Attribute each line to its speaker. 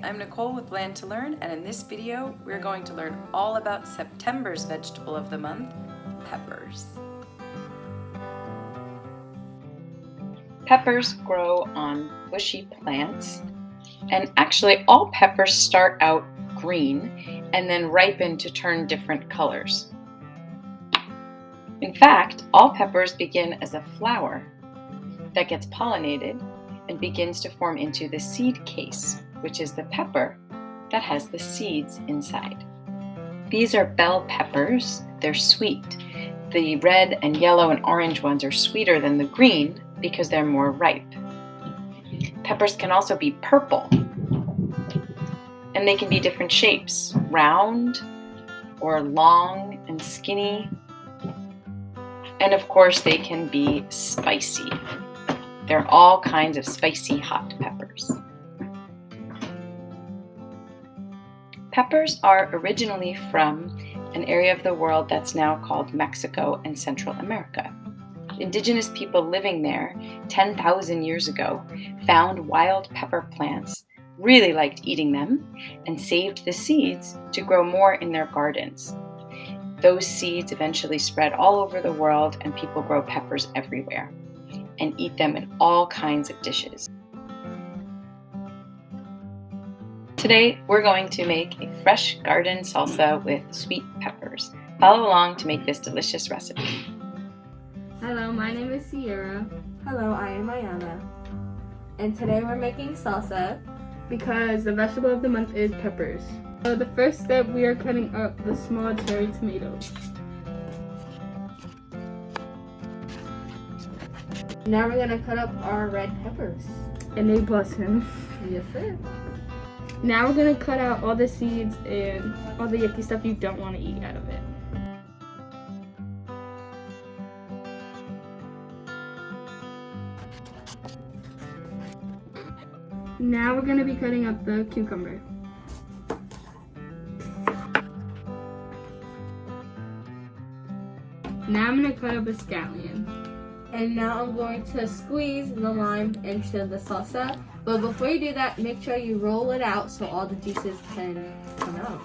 Speaker 1: I'm Nicole with Land to Learn, and in this video we're going to learn all about September's vegetable of the month, peppers. Peppers grow on bushy plants, and actually all peppers start out green and then ripen to turn different colors. In fact, all peppers begin as a flower that gets pollinated and begins to form into the seed case, which is the pepper that has the seeds inside. These are bell peppers. They're sweet. The red and yellow and orange ones are sweeter than the green because they're more ripe. Peppers can also be purple, and they can be different shapes, round or long and skinny. And of course, they can be spicy. There are all kinds of spicy hot peppers. Peppers are originally from an area of the world that's now called Mexico and Central America. Indigenous people living there 10,000 years ago found wild pepper plants, really liked eating them, and saved the seeds to grow more in their gardens. Those seeds eventually spread all over the world, and people grow peppers everywhere and eat them in all kinds of dishes. Today, we're going to make a fresh garden salsa with sweet peppers. Follow along to make this delicious recipe.
Speaker 2: Hello, my name is Sierra.
Speaker 3: Hello, I am Ayana. And today we're making salsa
Speaker 2: Because the vegetable of the month is peppers. So the first step, we are cutting up the small cherry tomatoes.
Speaker 3: Now we're gonna cut up our red peppers.
Speaker 2: And they blossom.
Speaker 3: Yes, sir.
Speaker 2: Now we're gonna cut out all the seeds and all the yucky stuff you don't want to eat out of it. Now we're gonna be cutting up the cucumber. Now I'm gonna cut up a scallion.
Speaker 3: And now I'm going to squeeze the lime into the salsa. But before you do that, make sure you roll it out so all the juices can come out.